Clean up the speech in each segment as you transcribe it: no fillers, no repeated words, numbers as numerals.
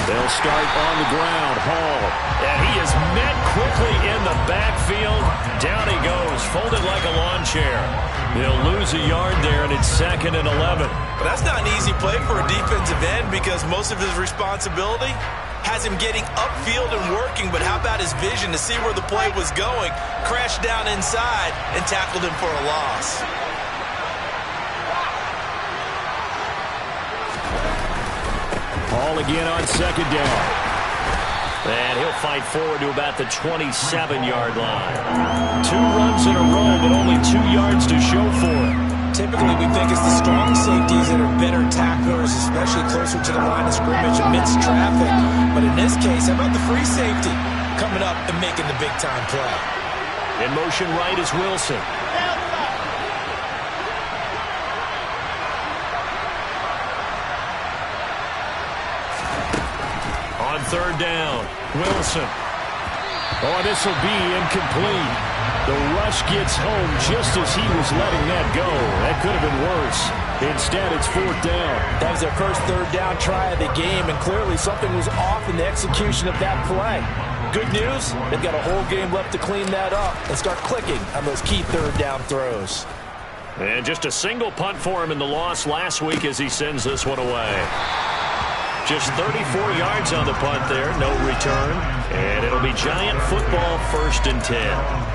They'll start on the ground. Hall. And he is met quickly in the backfield. Down he goes, folded like a lawn chair. They'll lose a yard there, and it's 2nd and 11. But that's not an easy play for a defensive end because most of his responsibility has him getting upfield and working. But how about his vision to see where the play was going? Crashed down inside and tackled him for a loss. Hall again on 2nd down. And he'll fight forward to about the 27-yard line. 2 runs in a row, but only 2 yards to show for it. Typically, we think it's the strong safeties that are better tacklers, especially closer to the line of scrimmage amidst traffic. But in this case, how about the free safety coming up and making the big-time play? In motion right is Wilson. On 3rd down, Wilson. Oh, this will be incomplete. The rush gets home just as he was letting that go. That could have been worse. Instead, it's 4th down. That was their first 3rd down try of the game, and clearly something was off in the execution of that play. Good news, they've got a whole game left to clean that up and start clicking on those key 3rd down throws. And just a single punt for him in the loss last week as he sends this one away. Just 34 yards on the punt there, no return. And it'll be Giant football, 1st and 10.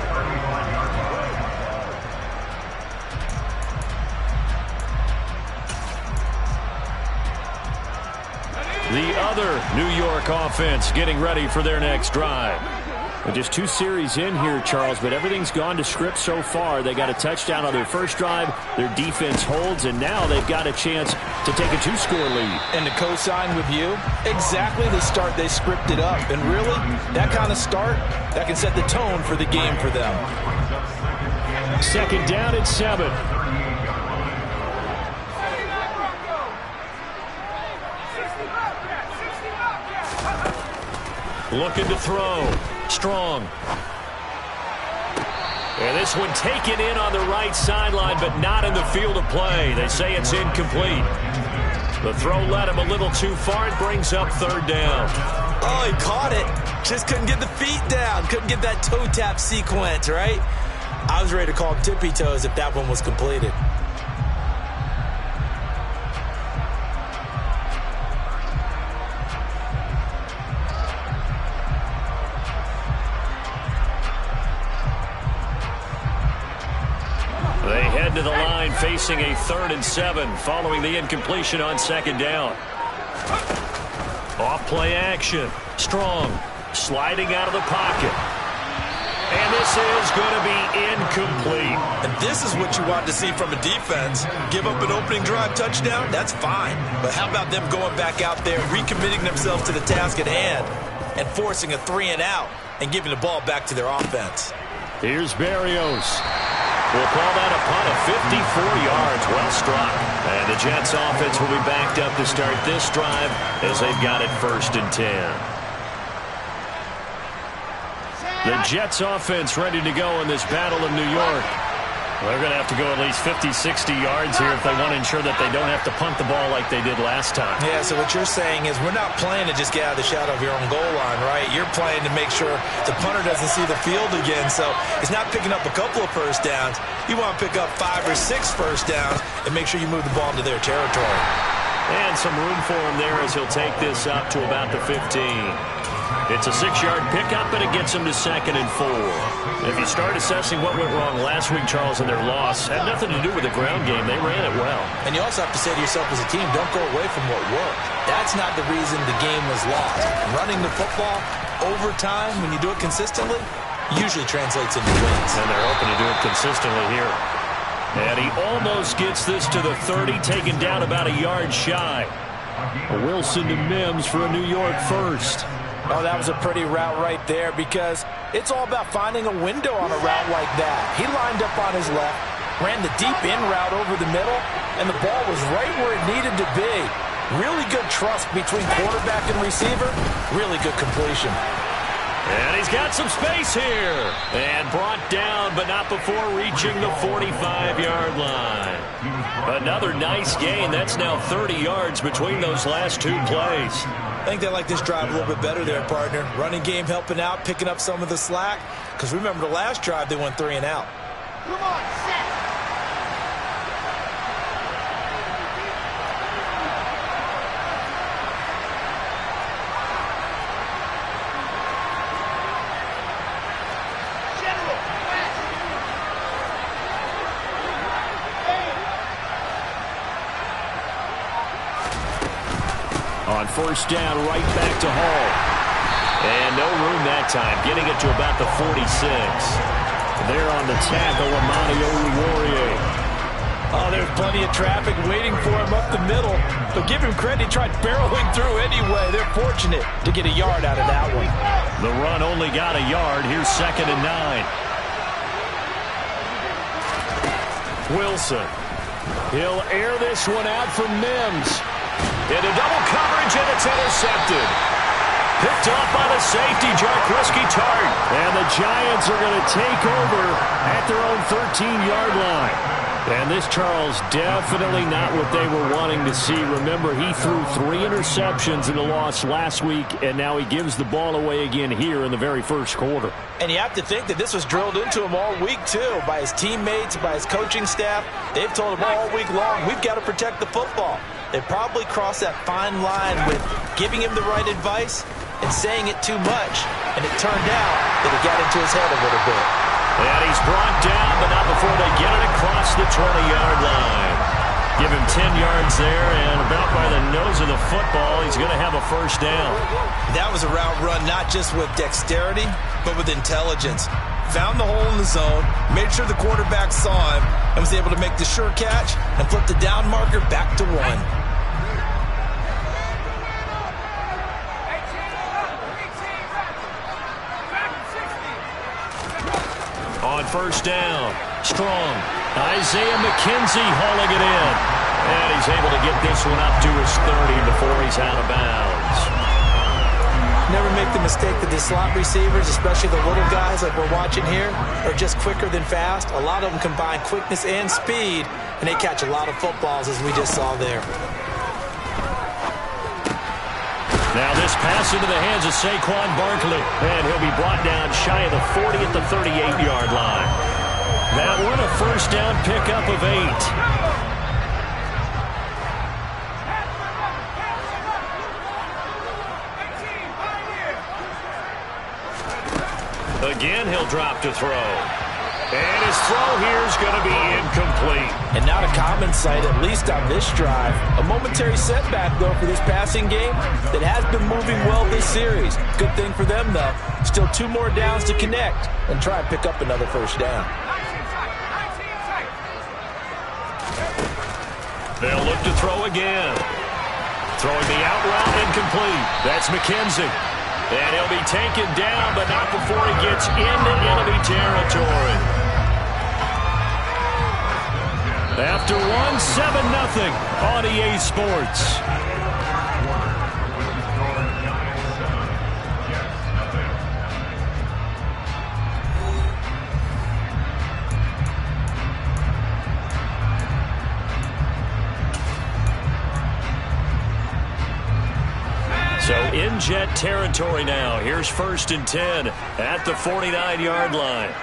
The other New York offense getting ready for their next drive. Just 2 series in here, Charles, but everything's gone to script so far. They got a touchdown on their first drive. Their defense holds, and now they've got a chance to take a 2-score lead. And to co-sign with you, exactly the start they scripted up. And really, that kind of start, that can set the tone for the game for them. 2nd down at 7. Looking to throw. Strong. And this one taken in on the right sideline, but not in the field of play. They say it's incomplete. The throw led him a little too far. It brings up 3rd down. Oh, he caught it. Just couldn't get the feet down. Couldn't get that toe tap sequence, right? I was ready to call him tippy toes if that one was completed. They head to the line facing a 3rd and 7 following the incompletion on 2nd down. Off play action. Strong. Sliding out of the pocket. And this is going to be incomplete. And this is what you want to see from a defense. Give up an opening drive touchdown, that's fine. But how about them going back out there, recommitting themselves to the task at hand, and forcing a 3-and-out and giving the ball back to their offense. Here's Berrios. We'll call that a punt of 54 yards. Well struck. And the Jets offense will be backed up to start this drive as they've got it 1st and 10. The Jets offense ready to go in this battle of New York. They're going to have to go at least 50, 60 yards here if they want to ensure that they don't have to punt the ball like they did last time. Yeah, so what you're saying is we're not playing to just get out of the shadow of your own goal line, right? You're playing to make sure the punter doesn't see the field again. So it's not picking up a couple of first downs. You want to pick up 5 or 6 first downs and make sure you move the ball into their territory. And some room for him there as he'll take this up to about the 15. It's a 6-yard pickup, and it gets him to 2nd and 4. If you start assessing what went wrong last week, Charles, in their loss, had nothing to do with the ground game. They ran it well. And you also have to say to yourself as a team, don't go away from what worked. That's not the reason the game was lost. Running the football over time, when you do it consistently, usually translates into wins. And they're hoping to do it consistently here. And he almost gets this to the 30, taken down about a yard shy. Wilson to Mims for a New York first. Oh, that was a pretty route right there because it's all about finding a window on a route like that. He lined up on his left, ran the deep in route over the middle, and the ball was right where it needed to be. Really good trust between quarterback and receiver. Really good completion. And he's got some space here. And brought down, but not before reaching the 45-yard line. Another nice gain. That's now 30 yards between those last 2 plays. I think they like this drive a little bit better there, partner. Running game helping out, picking up some of the slack. Because remember the last drive, they went 3 and out. Come on, set. On first down, right back to Hall. And no room that time, getting it to about the 46. There on the tackle, Amani Oluwarie. Oh, there's plenty of traffic waiting for him up the middle. But give him credit, he tried barreling through anyway. They're fortunate to get a yard out of that one. The run only got a yard. Here's 2nd and 9. Wilson. He'll air this one out for Mims. Into double coverage, and it's intercepted. Picked off by the safety, Jarkowski Tart. And the Giants are going to take over at their own 13-yard line. And this, Charles, definitely not what they were wanting to see. Remember, he threw 3 interceptions in the loss last week, and now he gives the ball away again here in the very first quarter. And you have to think that this was drilled into him all week, too, by his teammates, by his coaching staff. They've told him all week long, we've got to protect the football. They probably crossed that fine line with giving him the right advice and saying it too much. And it turned out that it got into his head a little bit. And he's brought down, but not before they get it across the 20-yard line. Give him 10 yards there, and about by the nose of the football, he's going to have a first down. That was a route run not just with dexterity, but with intelligence. Found the hole in the zone, made sure the quarterback saw him, and was able to make the sure catch and flip the down marker back to 1. On first down, Strong. Isaiah McKenzie hauling it in. And he's able to get this one up to his 30 before he's out of bounds. Never make the mistake that the slot receivers, especially the little guys like we're watching here, are just quicker than fast. A lot of them combine quickness and speed, and they catch a lot of footballs, as we just saw there. Now this pass into the hands of Saquon Barkley, and he'll be brought down shy of the 40 at the 38-yard line. That one a first down pickup of 8. Again, he'll drop to throw. And his throw here is going to be incomplete. And not a common sight, at least on this drive. A momentary setback, though, for this passing game that has been moving well this series. Good thing for them, though. Still 2 more downs to connect and try and pick up another first down. They'll look to throw again. Throwing the out route incomplete. That's McKenzie. And he'll be taken down, but not before he gets into enemy territory. After 1, 7-0 on EA Sports. So in Jet territory now. Here's 1st and 10 at the 49-yard line.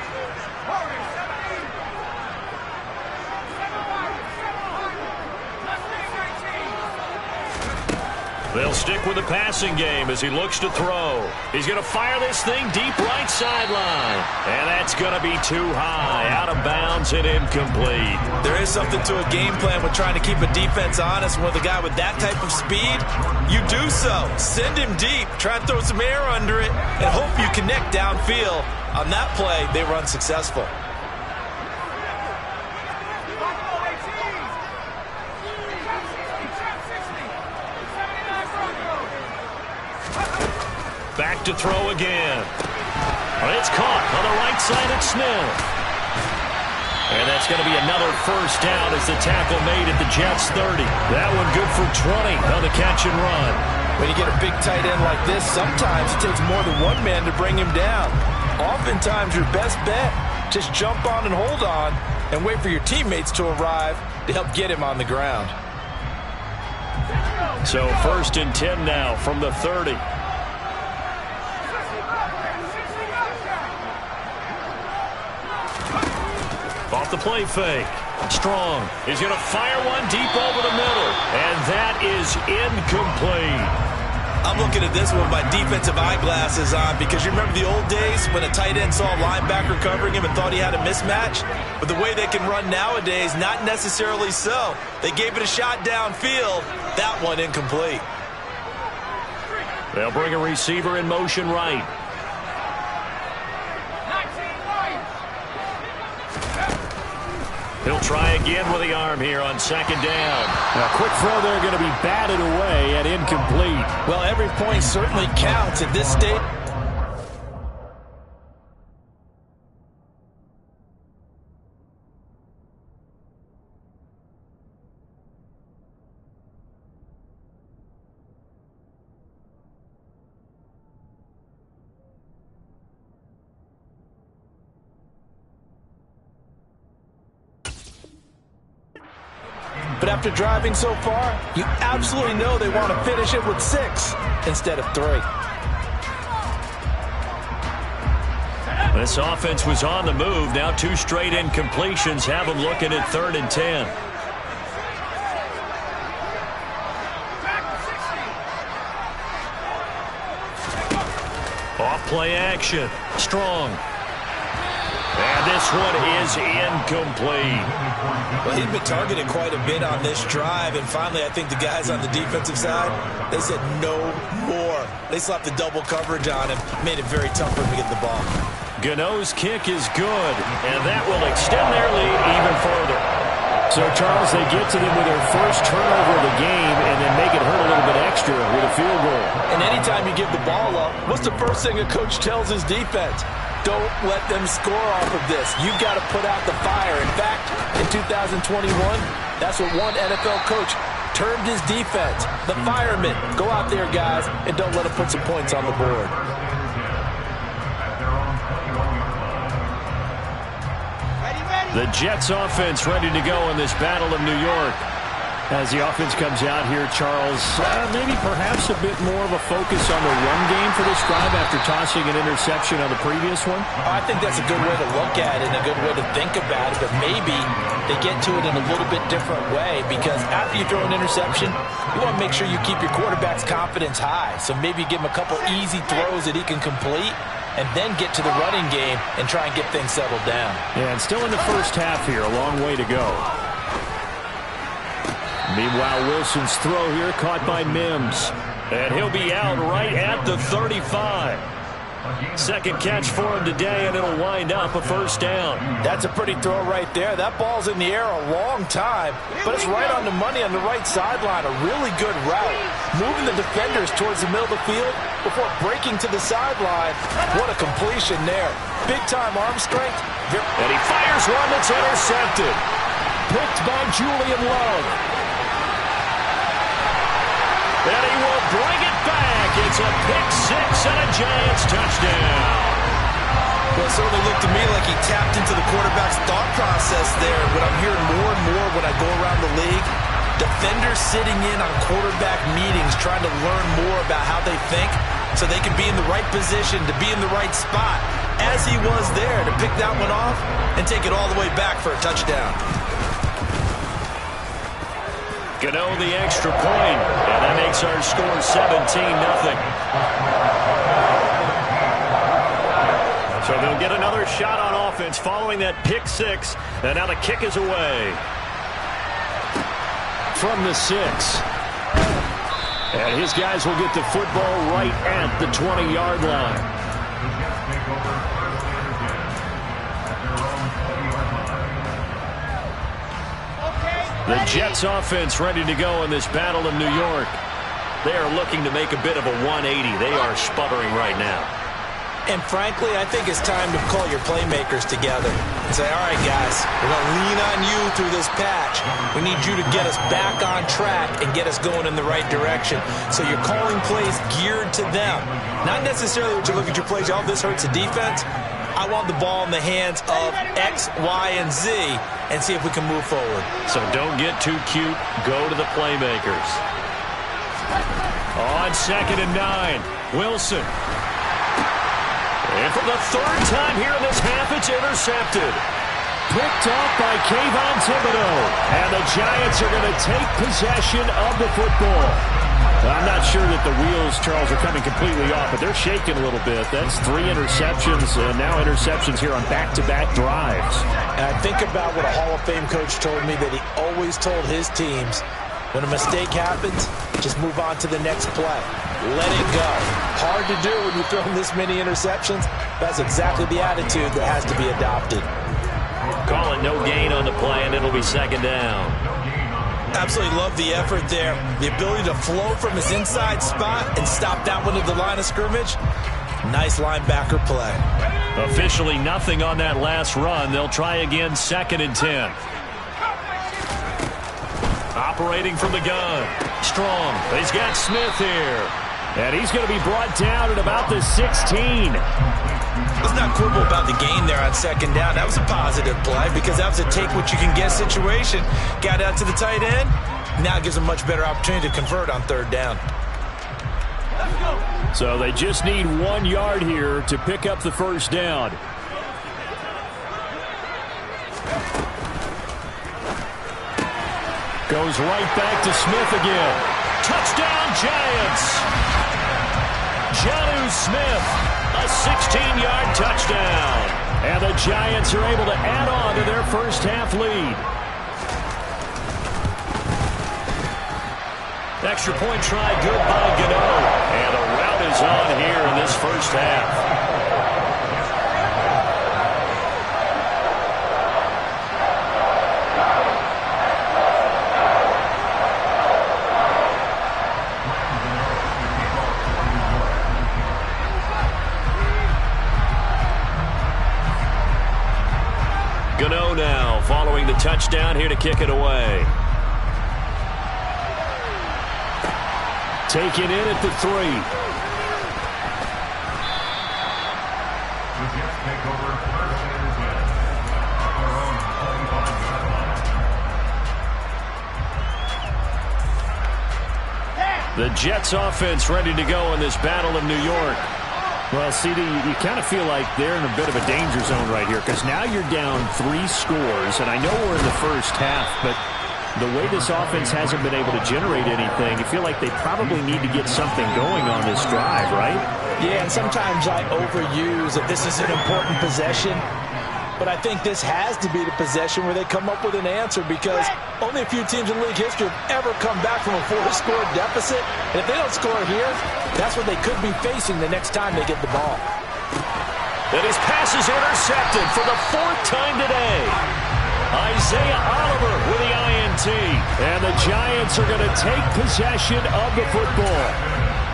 They'll stick with the passing game as he looks to throw. He's going to fire this thing deep right sideline. And that's going to be too high, out of bounds and incomplete. There is something to a game plan with trying to keep a defense honest. With a guy with that type of speed, you do so. Send him deep, try and throw some air under it, and hope you connect downfield. On that play, they were unsuccessful. Back to throw again. It's caught on the right side at Snell. And that's going to be another first down as the tackle made at the Jets' 30. That one good for 20 on the catch and run. When you get a big tight end like this, sometimes it takes more than one man to bring him down. Oftentimes your best bet, just jump on and hold on and wait for your teammates to arrive to help get him on the ground. So 1st and 10 now from the 30. Off the play fake. Strong is going to fire one deep over the middle. And that is incomplete. I'm looking at this with my defensive eyeglasses on because you remember the old days when a tight end saw a linebacker covering him and thought he had a mismatch? But the way they can run nowadays, not necessarily so. They gave it a shot downfield. That one incomplete. They'll bring a receiver in motion right. He'll try again with the arm here on 2nd down. A quick throw there going to be batted away and incomplete. Well, every point certainly counts at this stage. But after driving so far, you absolutely know they want to finish it with 6 instead of 3. This offense was on the move. Now 2 straight incompletions have them looking at 3rd and 10. Off play action. Strong. And this one is incomplete. Well, he'd been targeted quite a bit on this drive, and finally I think the guys on the defensive side, they said no more. They slapped the double coverage on him, made it very tough for him to get the ball. Gano's kick is good, and that will extend their lead even further. So, Charles, they get to them with their first turnover of the game and then make it hurt a little bit extra with a field goal. And anytime you give the ball up, what's the first thing a coach tells his defense? Don't let them score off of this. You've got to put out the fire. In fact, in 2021, that's what one NFL coach termed his defense. The firemen. Go out there, guys, and don't let them put some points on the board. The Jets offense ready to go in this Battle of New York. As the offense comes out here, Charles, maybe perhaps a bit more of a focus on the run game for this drive after tossing an interception on the previous one? I think that's a good way to look at it and a good way to think about it, but maybe they get to it in a little bit different way because after you throw an interception, you want to make sure you keep your quarterback's confidence high. So maybe give him a couple easy throws that he can complete and then get to the running game and try and get things settled down. Yeah, and still in the first half here, a long way to go. Meanwhile, Wilson's throw here caught by Mims. And he'll be out right at the 35. Second catch for him today, and it'll wind up a first down. That's a pretty throw right there. That ball's in the air a long time, but it's right on the money on the right sideline. A really good route. Moving the defenders towards the middle of the field before breaking to the sideline. What a completion there. Big-time arm strength. And he fires one that's intercepted. Picked by Julian Love. And he will bring it back. It's a pick-6 and a Giants touchdown. Well, it certainly looked to me like he tapped into the quarterback's thought process there. What I'm hearing more and more when I go around the league, defenders sitting in on quarterback meetings trying to learn more about how they think so they can be in the right position to be in the right spot, as he was there to pick that one off and take it all the way back for a touchdown. Gano the extra point, and that makes our score 17-0. So they'll get another shot on offense following that pick-6, and now the kick is away. From the 6. And his guys will get the football right at the 20-yard line. The Jets offense ready to go in this Battle of New York. They are looking to make a bit of a 180. They are sputtering right now. And frankly, I think it's time to call your playmakers together and say, all right, guys, we're going to lean on you through this patch. We need you to get us back on track and get us going in the right direction. So you're calling plays geared to them. Not necessarily what you look at your plays, oh, this hurts the defense. I want the ball in the hands of X, Y, and Z and see if we can move forward. So don't get too cute. Go to the playmakers. On 2nd and 9, Wilson. And for the 3rd time here in this half, it's intercepted. Picked off by Kayvon Thibodeau. And the Giants are going to take possession of the football. I'm not sure that the wheels, Charles, are coming completely off, but they're shaking a little bit. That's 3 interceptions, and now interceptions here on back-to-back drives. And I think about what a Hall of Fame coach told me, that he always told his teams, when a mistake happens, just move on to the next play. Let it go. Hard to do when you throw this many interceptions. That's exactly the attitude that has to be adopted. Call it no gain on the play, and it'll be 2nd down. Absolutely love the effort there. The ability to flow from his inside spot and stop that one at the line of scrimmage. Nice linebacker play. Officially nothing on that last run. They'll try again, 2nd and 10. Operating from the gun. Strong. He's got Smith here. And he's going to be brought down at about the 16. Let's not quibble about the gain there on 2nd down. That was a positive play because that was a take-what-you-can-get situation. Got out to the tight end. Now it gives him a much better opportunity to convert on 3rd down. So they just need 1 yard here to pick up the 1st down. Goes right back to Smith again. Touchdown, Giants! Jonnu Smith, a 16-yard touchdown. And the Giants are able to add on to their first half lead. Extra point try, good by Gano. And the route is on here in this first half. Gano now following the touchdown here to kick it away. Taken in at the 3. The Jets offense ready to go in this Battle of New York. Well, CD, you kind of feel like they're in a bit of a danger zone right here because now you're down 3 scores, and I know we're in the first half, but the way this offense hasn't been able to generate anything, you feel like they probably need to get something going on this drive, right? Yeah, and sometimes I overuse that this is an important possession, but I think this has to be the possession where they come up with an answer because only a few teams in league history have ever come back from a 4-score deficit, and if they don't score here, that's what they could be facing the next time they get the ball. And his pass is intercepted for the 4th time today. Isaiah Oliver with the INT. And the Giants are going to take possession of the football.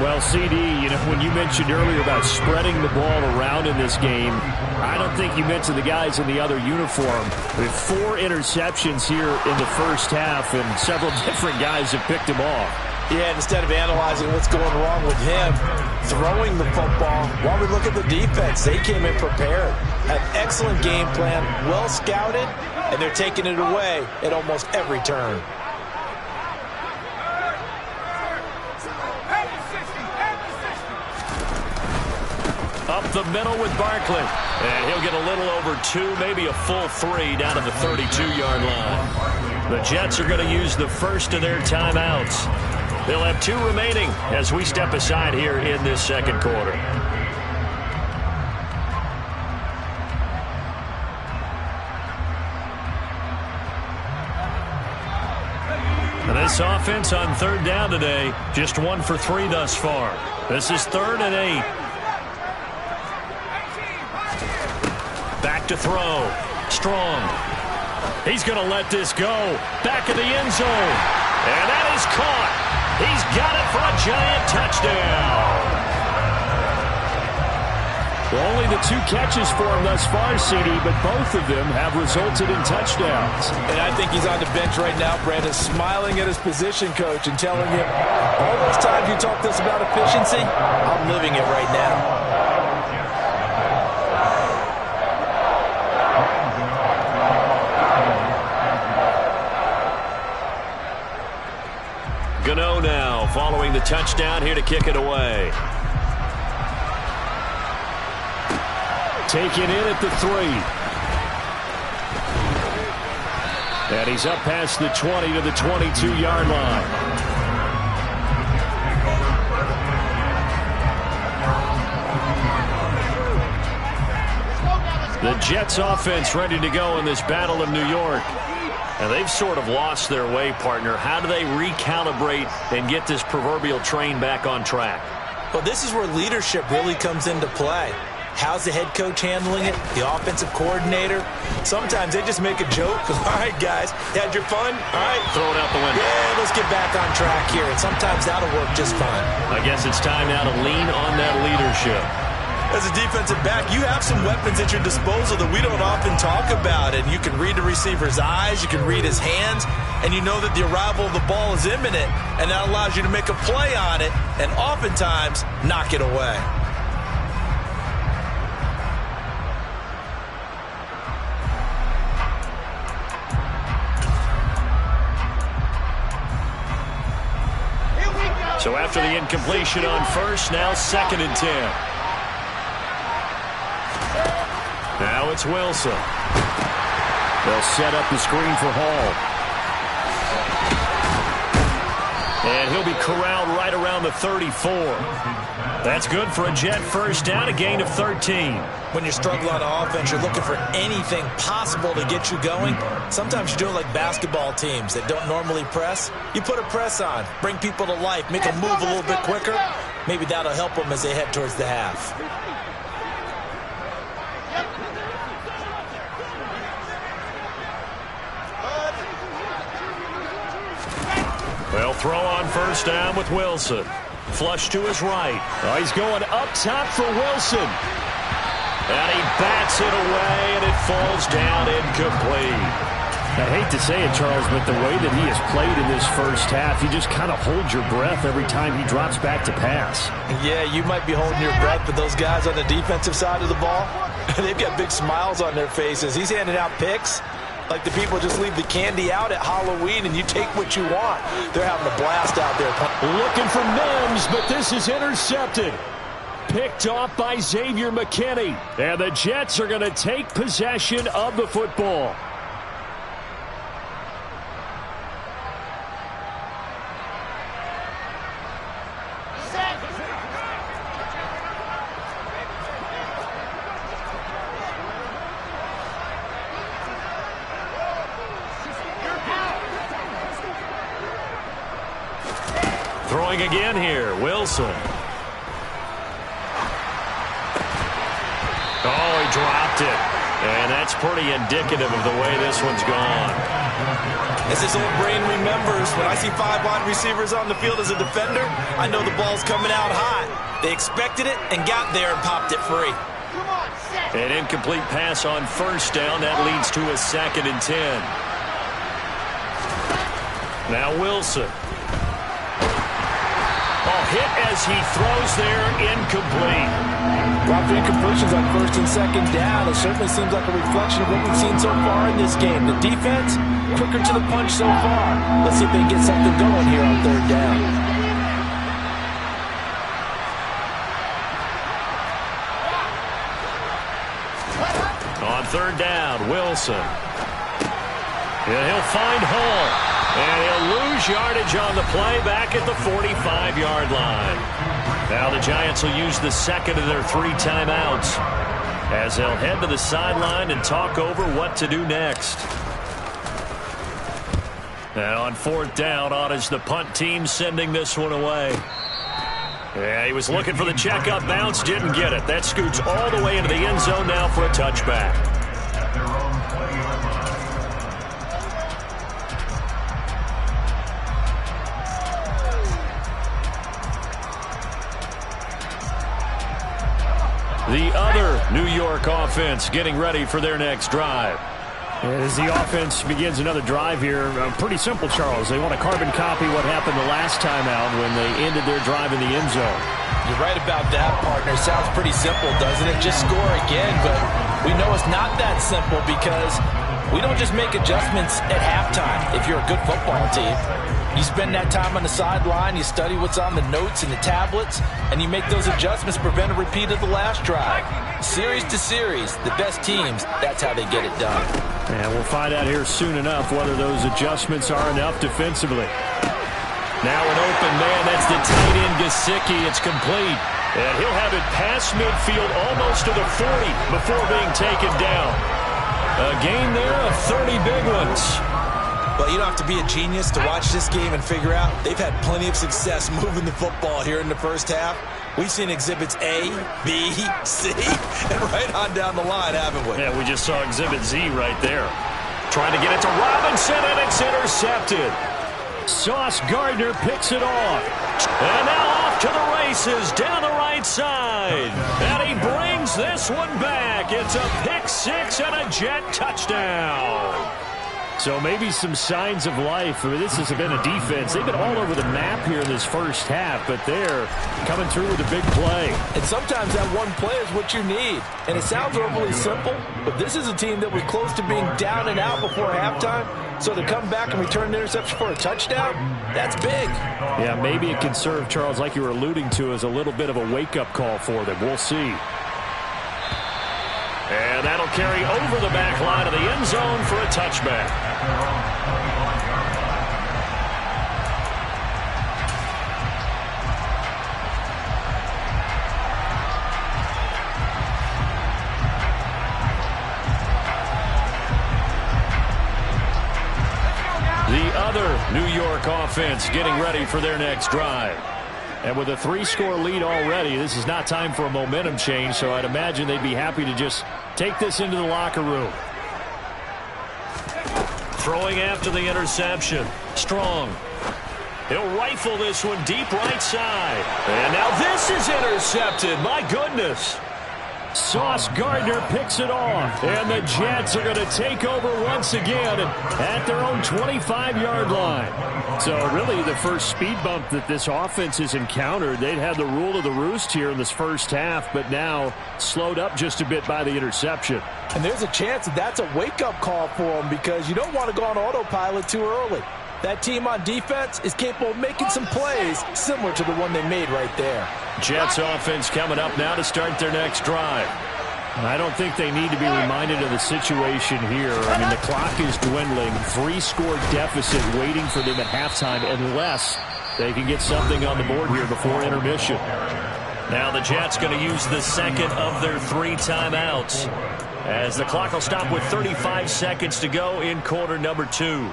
Well, CD, you know, when you mentioned earlier about spreading the ball around in this game, I don't think you mentioned the guys in the other uniform. We have 4 interceptions here in the first half, and several different guys have picked him off. Yeah, instead of analyzing what's going wrong with him, throwing the football, while we look at the defense, they came in prepared. An excellent game plan, well scouted, and they're taking it away at almost every turn. Up the middle with Barkley. And he'll get a little over 2, maybe a full 3 down to the 32-yard line. The Jets are going to use the first of their timeouts. They'll have 2 remaining as we step aside here in this second quarter. And this offense on 3rd down today, just 1 for 3 thus far. This is 3rd and 8. Back to throw. Strong. He's going to let this go. Back of the end zone. And that is caught. He's got it for a Giant touchdown. Well, only the 2 catches for him thus far, CD, but both of them have resulted in touchdowns. And I think he's on the bench right now, Brandon, smiling at his position coach and telling him, all those times you talked to us about efficiency, I'm living it right now. Gano now following the touchdown here to kick it away. Taken in at the 3. And he's up past the 20 to the 22-yard line. The Jets offense ready to go in this Battle of New York. And they've sort of lost their way, partner. How do they recalibrate and get this proverbial train back on track? Well, this is where leadership really comes into play. How's the head coach handling it? The offensive coordinator? Sometimes they just make a joke. All right, guys, had your fun? All right. Throw it out the window. Yeah, let's get back on track here. And sometimes that'll work just fine. I guess it's time now to lean on that leadership. As a defensive back, you have some weapons at your disposal that we don't often talk about. And you can read the receiver's eyes, you can read his hands, and you know that the arrival of the ball is imminent. And that allows you to make a play on it and oftentimes knock it away. So after the incompletion on first, now 2nd and 10. Now it's Wilson. They'll set up the screen for Hall. And he'll be corralled right around the 34. That's good for a Jet first down, a gain of 13. When you struggle on offense, you're looking for anything possible to get you going. Sometimes you do it like basketball teams that don't normally press. You put a press on, bring people to life, make them move a little bit quicker. Maybe that'll help them as they head towards the half. They'll throw on first down with Wilson. Flush to his right. Oh, he's going up top for Wilson. And he bats it away, and it falls down incomplete. I hate to say it, Charles, but the way that he has played in this first half, you just kind of hold your breath every time he drops back to pass. Yeah, you might be holding your breath, but those guys on the defensive side of the ball, they've got big smiles on their faces. He's handing out picks like the people just leave the candy out at Halloween and you take what you want. They're having a blast out there. Looking for Mims, but this is intercepted. Picked off by Xavier McKinney. And the Jets are going to take possession of the football. Throwing again here, Wilson. Oh, he dropped it. And that's pretty indicative of the way this one's gone. As his old brain remembers, when I see 5 wide receivers on the field as a defender, I know the ball's coming out hot. They expected it and got there and popped it free. An incomplete pass on first down. That leads to a 2nd and 10. Now Wilson. Oh, hit as he throws there, incomplete. Dropped incompletions on 1st and 2nd down. It certainly seems like a reflection of what we've seen so far in this game. The defense, quicker to the punch so far. Let's see if they can get something going here on 3rd down. On 3rd down, Wilson. And he'll find Hall. And he'll lose yardage on the play back at the 45-yard line. Now the Giants will use the 2nd of their 3 timeouts as they'll head to the sideline and talk over what to do next. Now on 4th down, on is the punt team sending this one away. Yeah, he was looking for the checkup bounce, didn't get it. That scoots all the way into the end zone now for a touchback. The other New York offense getting ready for their next drive. As the offense begins another drive here, pretty simple, Charles. They want to carbon copy what happened the last time out when they ended their drive in the end zone. You're right about that, partner. Sounds pretty simple, doesn't it? Just score again, but we know it's not that simple because we don't just make adjustments at halftime if you're a good football team. You spend that time on the sideline, you study what's on the notes and the tablets, and you make those adjustments to prevent a repeat of the last drive. Series to series, the best teams, that's how they get it done. And we'll find out here soon enough whether those adjustments are enough defensively. Now an open man, that's the tight end Gesicki. It's complete. And he'll have it past midfield almost to the 40 before being taken down. A gain there of 30 big ones. Well, you don't have to be a genius to watch this game and figure out they've had plenty of success moving the football here in the first half. We've seen exhibits A, B, C, and right on down the line, haven't we? Yeah, we just saw exhibit Z right there. Trying to get it to Robinson, and it's intercepted. Sauce Gardner picks it off. And now off to the races down the right side. And he brings this one back. It's a pick six and a Jet touchdown. So maybe some signs of life. I mean, this has been a defense. They've been all over the map here in this first half, but they're coming through with a big play. And sometimes that one play is what you need. And it sounds overly simple, but this is a team that was close to being down and out before halftime. So to come back and return an interception for a touchdown, that's big. Yeah, maybe it can serve, Charles, like you were alluding to, as a little bit of a wake-up call for them. We'll see. And that'll carry over the back line of the end zone for a touchback. The other New York offense getting ready for their next drive. And with a 3-score lead already, this is not time for a momentum change, so I'd imagine they'd be happy to just take this into the locker room. Throwing after the interception. Strong. He'll rifle this one deep right side. And now this is intercepted. My goodness. Sauce Gardner picks it off. And the Jets are going to take over once again at their own 25-yard line. So really the first speed bump that this offense has encountered. They'd had the rule of the roost here in this first half, but now slowed up just a bit by the interception. And there's a chance that that's a wake-up call for them, because you don't want to go on autopilot too early. That team on defense is capable of making some plays similar to the one they made right there. Jets offense coming up now to start their next drive. I don't think they need to be reminded of the situation here. I mean, the clock is dwindling. 3-score deficit waiting for them at halftime unless they can get something on the board here before intermission. Now the Jets going to use the second of their 3 timeouts, as the clock will stop with 35 seconds to go in quarter number 2.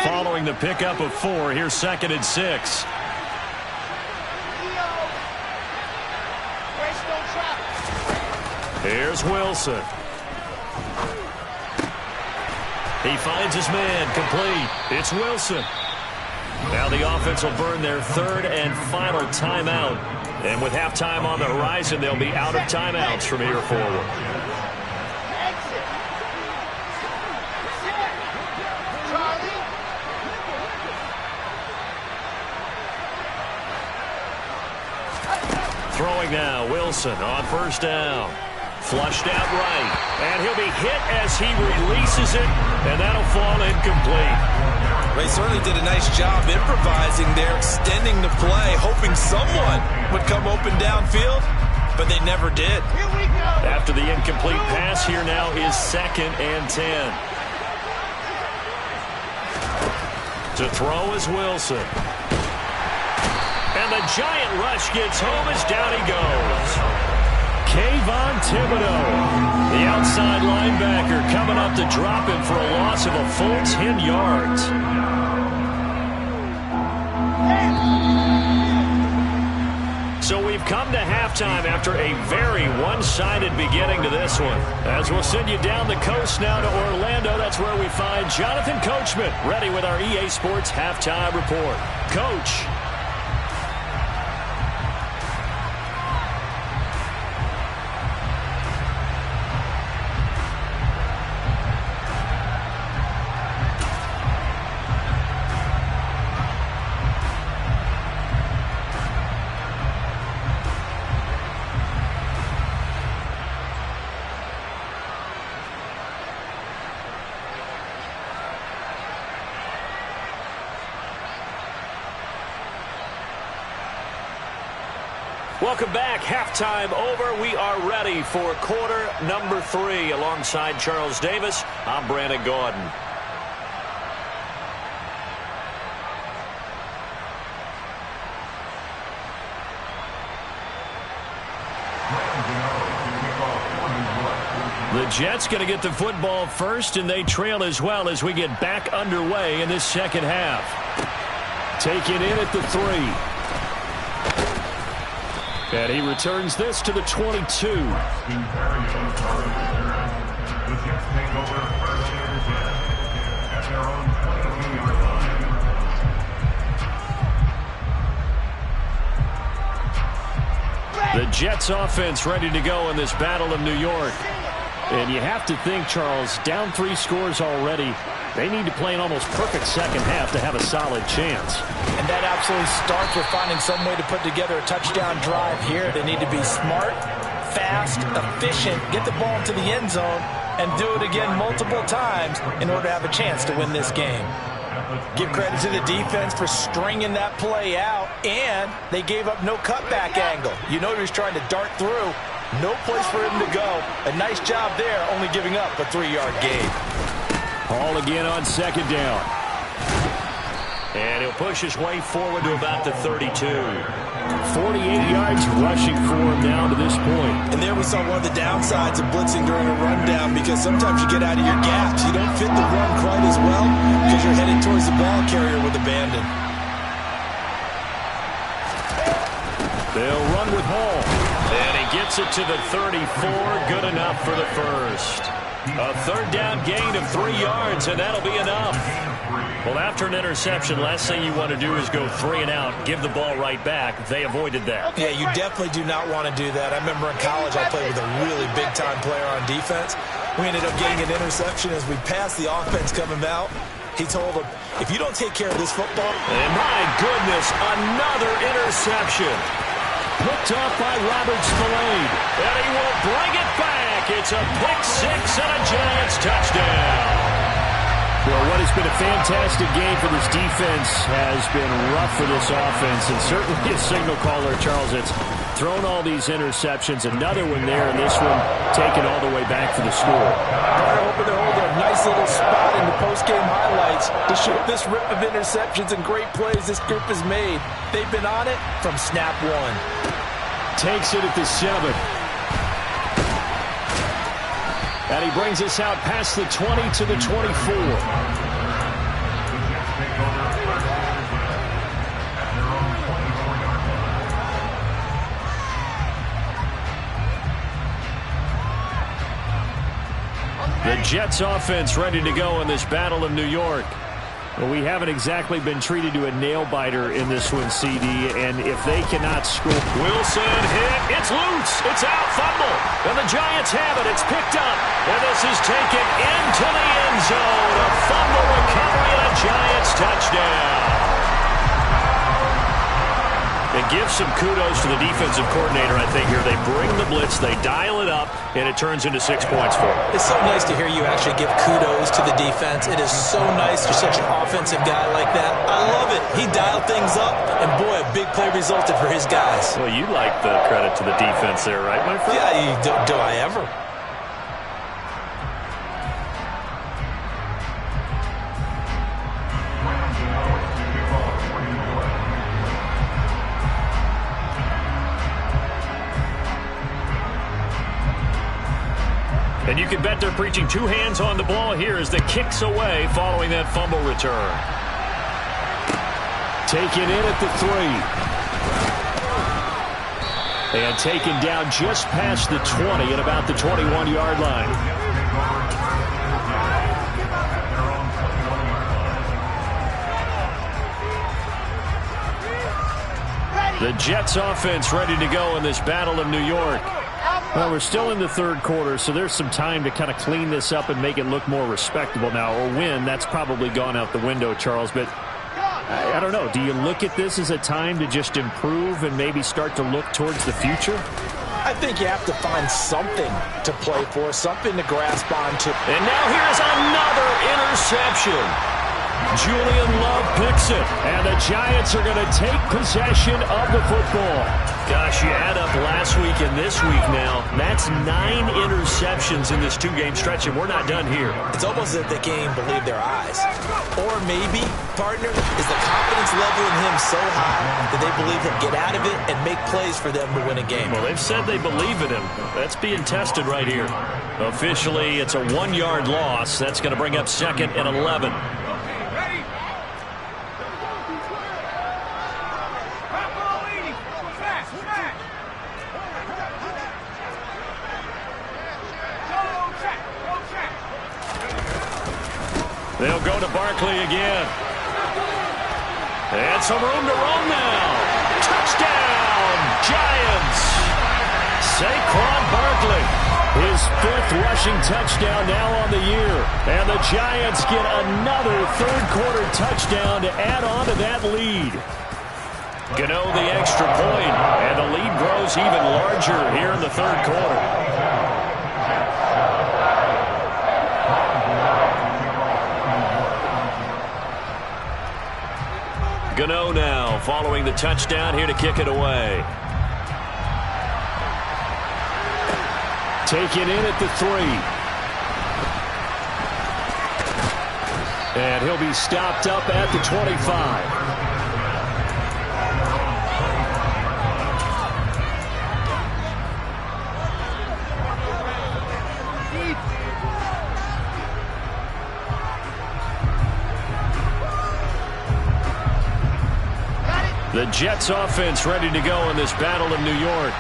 Following the pickup of 4, here's 2nd and 6. Here's Wilson. He finds his man, complete. It's Wilson. Now the offense will burn their 3rd and final timeout. And with halftime on the horizon, they'll be out of timeouts from here forward. Throwing now, Wilson on first down. Flushed out right. And he'll be hit as he releases it, and that'll fall incomplete. They certainly did a nice job improvising there, extending the play, hoping someone would come open downfield, but they never did. After the incomplete pass, here now is 2nd and 10. To throw is Wilson. And the giant rush gets home as down he goes. Kayvon Thibodeau, the outside linebacker, coming up to drop him for a loss of a full 10 yards. So we've come to halftime after a very one-sided beginning to this one. As we'll send you down the coast now to Orlando, that's where we find Jonathan Coachman, ready with our EA Sports Halftime Report. Coach. Welcome back. Halftime over. We are ready for quarter number 3. Alongside Charles Davis, I'm Brandon Gordon. The Jets going to get the football first, and they trail as well as we get back underway in this second half. Taken in at the 3. And he returns this to the 22. The Jets offense ready to go in this Battle of New York. And you have to think, Charles, down 3 scores already. They need to play an almost perfect second half to have a solid chance. And that absolutely starts with finding some way to put together a touchdown drive here. They need to be smart, fast, efficient, get the ball to the end zone, and do it again multiple times in order to have a chance to win this game. Give credit to the defense for stringing that play out, and they gave up no cutback angle. You know he was trying to dart through. No place for him to go. A nice job there, only giving up a 3-yard gain. Hall again on second down. And he'll push his way forward to about the 32. 48 yards rushing for him now to this point. And there we saw one of the downsides of blitzing during a rundown, because sometimes you get out of your gaps. You don't fit the run quite as well because you're headed towards the ball carrier with abandon. They'll run with Hall. And he gets it to the 34. Good enough for the first. A third down gain of 3 yards, and that'll be enough. Well, after an interception, last thing you want to do is go 3 and out, give the ball right back. They avoided that. Yeah, you definitely do not want to do that. I remember in college I played with a really big-time player on defense. We ended up getting an interception as we passed the offense coming out. He told him, if you don't take care of this football... And my goodness, another interception. Picked off by Robert Spillane. And he will bring it back. It's a pick-6 and a Giants touchdown. Well, what has been a fantastic game for this defense has been rough for this offense, and certainly a signal caller, Charles. It's thrown all these interceptions. Another one there, and this one taken all the way back for the score. I'm hoping to hold a nice little spot in the post-game highlights to show this rip of interceptions and great plays this group has made. They've been on it from snap 1. Takes it at the 7. And he brings us out past the 20 to the 24. The Jets offense ready to go in this Battle of New York. Well, we haven't exactly been treated to a nail-biter in this one, CD, and if they cannot score... Wilson hit. It's loose. It's out. Fumble. And the Giants have it. It's picked up. And this is taken into the end zone. A fumble recovery and a Giants touchdown. And give some kudos to the defensive coordinator, I think, here. They bring the blitz, they dial it up, and it turns into 6 points for them. It's so nice to hear you actually give kudos to the defense. It is so nice you're such an offensive guy like that. I love it. He dialed things up, and boy, a big play resulted for his guys. Well, you like the credit to the defense there, right, my friend? Yeah, do I ever? And you can bet they're preaching 2 hands on the ball here as the kick's away following that fumble return. Taken in at the 3. And taken down just past the 20 at about the 21-yard line. The Jets offense ready to go in this Battle of New York. Well, we're still in the third quarter, so there's some time to kind of clean this up and make it look more respectable now. Or win, that's probably gone out the window, Charles. But I don't know. Do you look at this as a time to just improve and maybe start to look towards the future? I think you have to find something to play for, something to grasp onto. And now here's another interception. Julian Love picks it, and the Giants are going to take possession of the football. Gosh, you add up last week and this week now. That's 9 interceptions in this 2-game stretch, and we're not done here. It's almost as if they can't even believe their eyes. Or maybe, partner, is the confidence level in him so high that they believe he'll get out of it and make plays for them to win a game. Well, they've said they believe in him. That's being tested right here. Officially, it's a 1-yard loss. That's going to bring up 2nd and 11. They'll go to Barkley again. And some room to run now. Touchdown, Giants. Saquon Barkley, his 5th rushing touchdown now on the year. And the Giants get another third-quarter touchdown to add on to that lead. Gano the extra point, and the lead grows even larger here in the third quarter. Gano now following the touchdown here to kick it away. Taken in at the 3. And he'll be stopped up at the 25. The Jets offense ready to go in this battle of New York.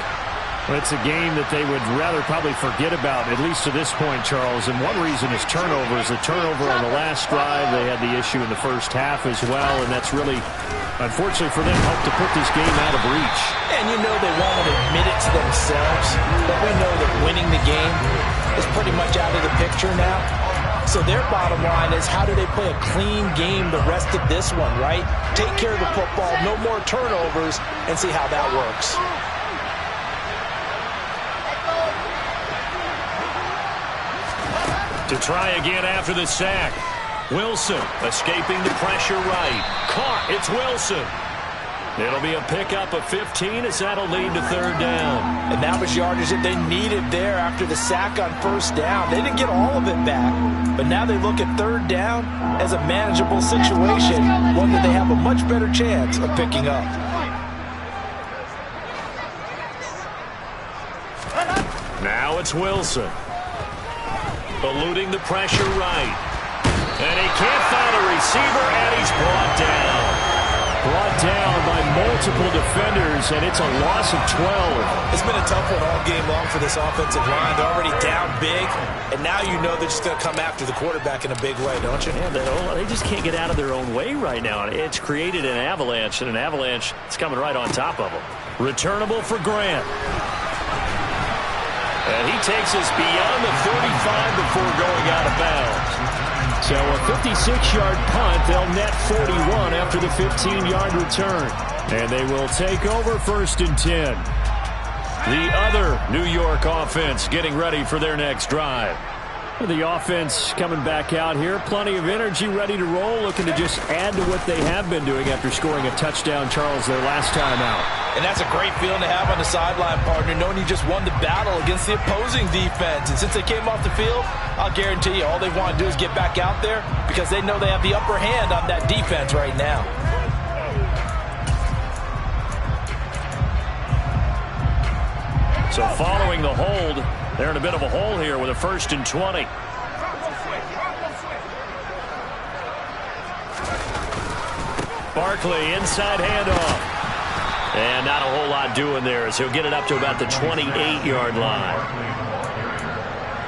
Well, it's a game that they would rather probably forget about, at least to this point, Charles. And one reason is turnovers. The turnover on the last drive, they had the issue in the first half as well. And that's really, unfortunately for them, helped to put this game out of reach. And you know they won't admit it to themselves, but we know that winning the game is pretty much out of the picture now. So their bottom line is, how do they play a clean game the rest of this one, right? Take care of the football, no more turnovers, and see how that works. To try again after the sack. Wilson escaping the pressure right. Caught. It's Wilson. It'll be a pickup of 15 as that'll lead to third down. And that was yardage that they needed there after the sack on first down. They didn't get all of it back, but now they look at third down as a manageable situation, one that they have a much better chance of picking up. Now it's Wilson. Eluding the pressure right. And he can't find a receiver, and he's brought down. Brought down by multiple defenders, and it's a loss of 12. It's been a tough one all game long for this offensive line. They're already down big, and now you know they're just going to come after the quarterback in a big way, don't you? Yeah, they just can't get out of their own way right now. It's created an avalanche, and an avalanche is coming right on top of them. Returnable for Grant. And he takes us beyond the 35 before going out of bounds. So a 56-yard punt. They'll net 41 after the 15-yard return. And they will take over 1st and 10. The other New York offense getting ready for their next drive. The offense coming back out here. Plenty of energy, ready to roll, looking to just add to what they have been doing after scoring a touchdown, Charles, their last time out. And that's a great feeling to have on the sideline, partner, knowing you just won the battle against the opposing defense. And since they came off the field, I'll guarantee you all they want to do is get back out there because they know they have the upper hand on that defense right now. So following the hold, they're in a bit of a hole here with a 1st and 20. Barkley, inside handoff. And not a whole lot doing there as he'll get it up to about the 28-yard line.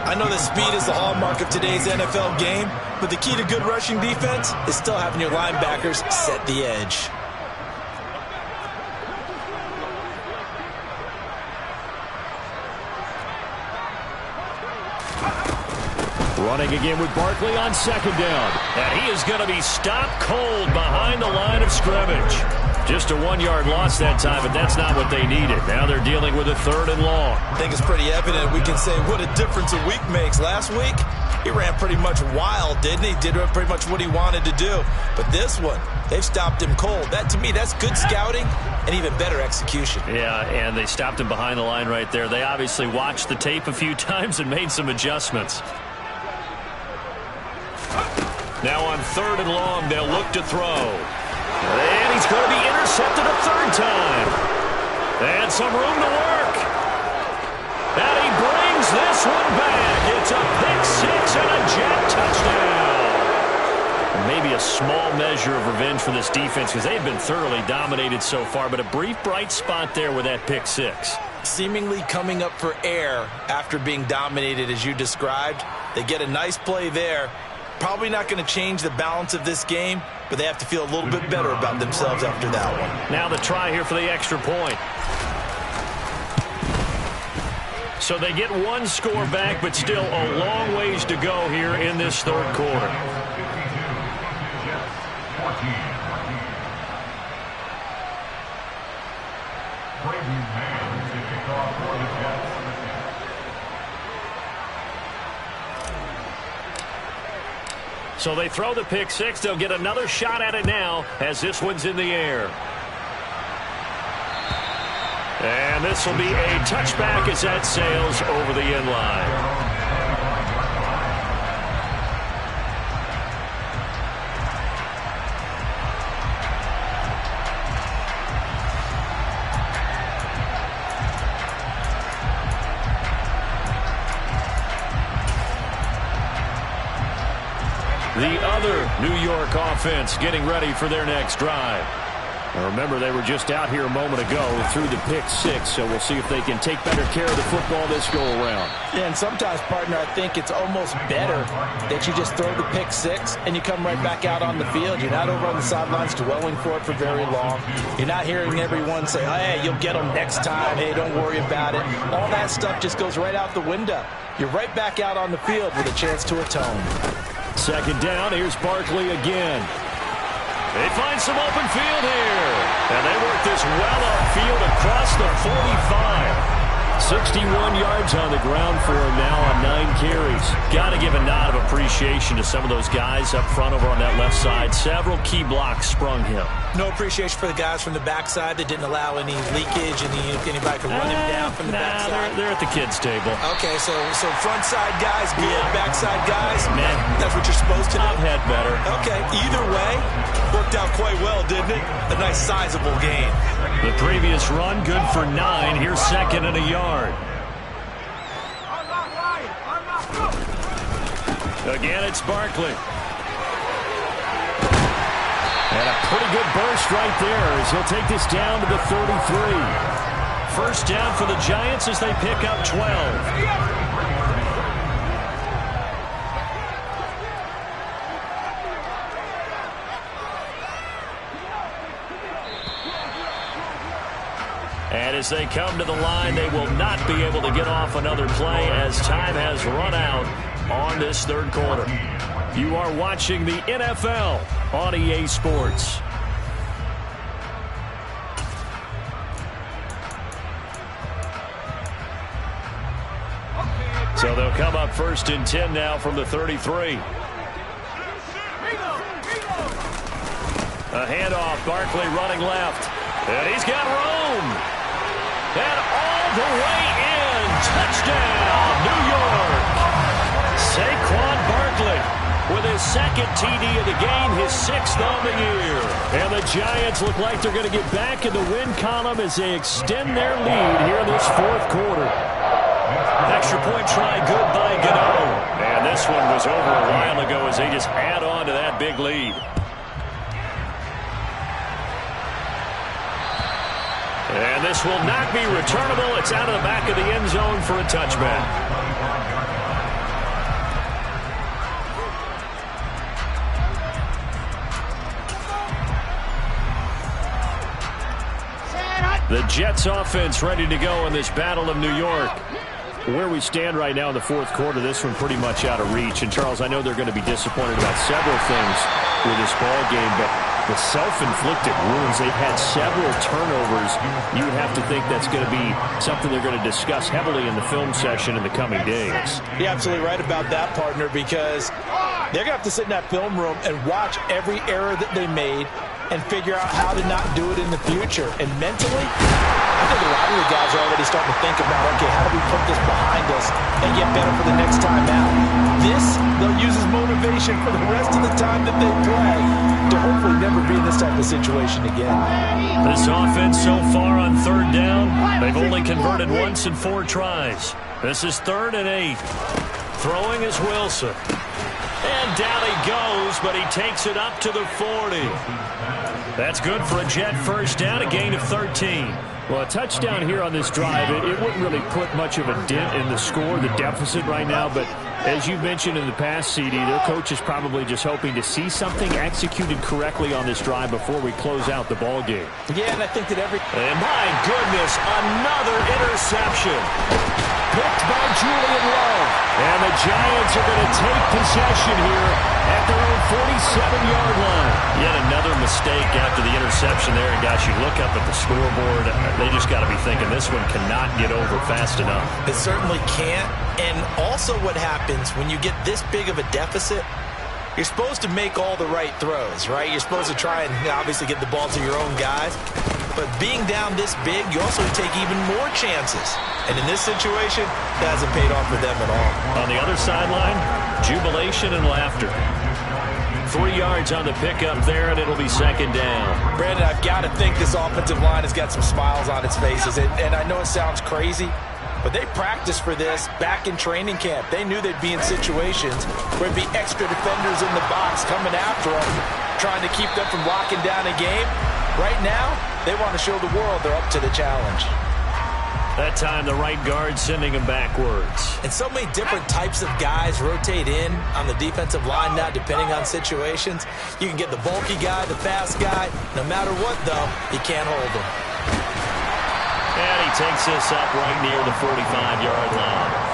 I know that speed is the hallmark of today's NFL game, but the key to good rushing defense is still having your linebackers set the edge. Running again with Barkley on 2nd down. And he is going to be stopped cold behind the line of scrimmage. Just a 1-yard loss that time, but that's not what they needed. Now they're dealing with a 3rd and long. I think it's pretty evident. We can say what a difference a week makes. Last week, he ran pretty much wild, didn't he? Did pretty much what he wanted to do. But this one, they've stopped him cold. That, to me, that's good scouting and even better execution. Yeah, and they stopped him behind the line right there. They obviously watched the tape a few times and made some adjustments. Now on 3rd and long, they'll look to throw. And he's going to be intercepted a 3rd time. And some room to work. And he brings this one back. It's a pick 6 and a Jet touchdown. Maybe a small measure of revenge for this defense because they've been thoroughly dominated so far, but a brief bright spot there with that pick 6. Seemingly coming up for air after being dominated as you described. They get a nice play there. Probably not going to change the balance of this game, but they have to feel a little bit better about themselves after that one. Now the try here for the extra point. So they get one score back, but still a long ways to go here in this 3rd quarter. So they throw the pick 6. They'll get another shot at it now as this one's in the air. And this will be a touchback as that sails over the end line. The other New York offense getting ready for their next drive. Now remember, they were just out here a moment ago through the pick 6, so we'll see if they can take better care of the football this go-around. Yeah, and sometimes, partner, I think it's almost better that you just throw the pick 6 and you come right back out on the field. You're not over on the sidelines dwelling for it for very long. You're not hearing everyone say, oh, hey, you'll get them next time. Hey, don't worry about it. All that stuff just goes right out the window. You're right back out on the field with a chance to atone. 2nd down, here's Barkley again. They find some open field here. And they work this well upfield across the 45. 61 yards on the ground for him now on 9 carries. Got to give a nod of appreciation to some of those guys up front over on that left side. Several key blocks sprung him. No appreciation for the guys from the backside that didn't allow any leakage and anybody could run him down from the backside. They're at the kids' table. Okay, so front side guys good, backside guys, man, that's what you're supposed to do. I've had better. Okay, either way, worked out quite well, didn't it? A nice sizable gain. The previous run, good for 9. Here's 2nd and a yard. Again, it's Barkley. And a pretty good burst right there as he'll take this down to the 33. 1st down for the Giants as they pick up 12. And as they come to the line, they will not be able to get off another play as time has run out on this 3rd quarter. You are watching the NFL on EA Sports. So they'll come up 1st and 10 now from the 33. A handoff, Barkley running left. And he's got room. And all the way in. Touchdown, New York. Saquon Barkley with his 2nd TD of the game, his 6th on the year. And the Giants look like they're going to get back in the win column as they extend their lead here in this 4th quarter. Extra point try good by Gano. And this one was over a while ago as they just add on to that big lead. And this will not be returnable. It's out of the back of the end zone for a touchback. The Jets offense ready to go in this Battle of New York. Where we stand right now in the 4th quarter, this one pretty much out of reach. And, Charles, I know they're going to be disappointed about several things with this ball game, but the self-inflicted wounds. They've had several turnovers. You would have to think that's going to be something they're going to discuss heavily in the film session in the coming days. You're absolutely right about that, partner, because they're going to have to sit in that film room and watch every error that they made and figure out how to not do it in the future. And mentally, I think a lot of the guys are already starting to think about, okay, how do we put this behind us and get better for the next time out? This, they'll use as motivation for the rest of the time that they play to hopefully never be in this type of situation again. This offense so far on third down, they've only converted once in 4 tries. This is 3rd and 8. Throwing is Wilson. And down he goes, but he takes it up to the 40. That's good for a Jet first down, a gain of 13. Well, a touchdown here on this drive, it wouldn't really put much of a dent in the score, the deficit right now, but as you mentioned in the past, CD, their coach is probably just hoping to see something executed correctly on this drive before we close out the ball game. Yeah, and I think that And my goodness, another interception. Picked by Julian Love. And the Giants are going to take possession here at their own 47-yard line. Yet another mistake after the interception there. And guys, you look up at the scoreboard, they just got to be thinking this one cannot get over fast enough. It certainly can't. And also what happens when you get this big of a deficit, you're supposed to make all the right throws, right? You're supposed to try and obviously get the ball to your own guys. But being down this big, you also take even more chances. And in this situation, that hasn't paid off for them at all. On the other sideline, jubilation and laughter. 3 yards on the pickup there, and it'll be 2nd down. Brandon, I've got to think this offensive line has got some smiles on its faces. And I know it sounds crazy, but they practiced for this back in training camp. They knew they'd be in situations where there'd be extra defenders in the box coming after them, trying to keep them from locking down a game. Right now, they want to show the world they're up to the challenge. That time, the right guard sending him backwards. And so many different types of guys rotate in on the defensive line now, depending on situations. You can get the bulky guy, the fast guy. No matter what, though, you can't hold him. And he takes this up right near the 45-yard line.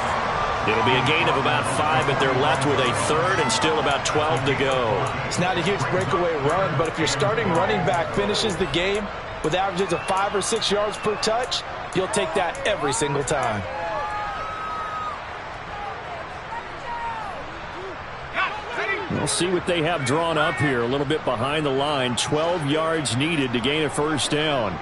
It'll be a gain of about 5, but they're left with a 3rd and still about 12 to go. It's not a huge breakaway run, but if your starting running back finishes the game with averages of 5 or 6 yards per touch, you'll take that every single time. We'll see what they have drawn up here. A little bit behind the line. 12 yards needed to gain a first down.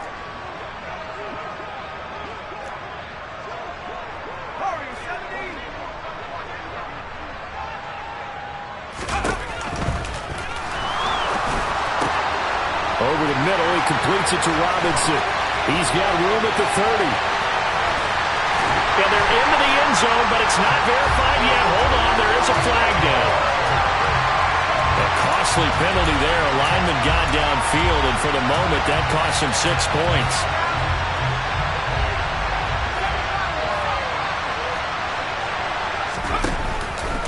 Over the middle, he completes it to Robinson. He's got room at the 30. Yeah, they're into the end zone, but it's not verified yet. Hold on, there is a flag down. A costly penalty there. A lineman got downfield, and for the moment, that cost him 6 points.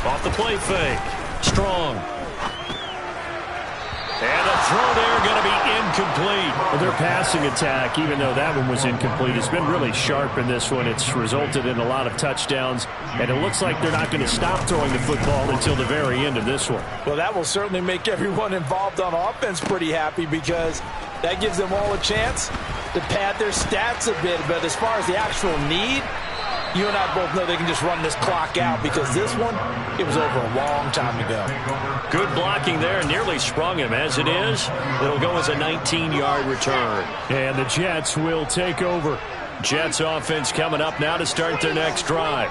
Off the play fake. Strong. And a throw there going to be incomplete. Well, their passing attack, even though that one was incomplete, has been really sharp in this one. It's resulted in a lot of touchdowns, and it looks like they're not going to stop throwing the football until the very end of this one. Well, that will certainly make everyone involved on offense pretty happy, because that gives them all a chance to pad their stats a bit. But as far as the actual need, you and I both know they can just run this clock out, because this one, it was over a long time ago. Good blocking there. Nearly sprung him. As it is, it'll go as a 19-yard return. And the Jets will take over. Jets offense coming up now to start their next drive.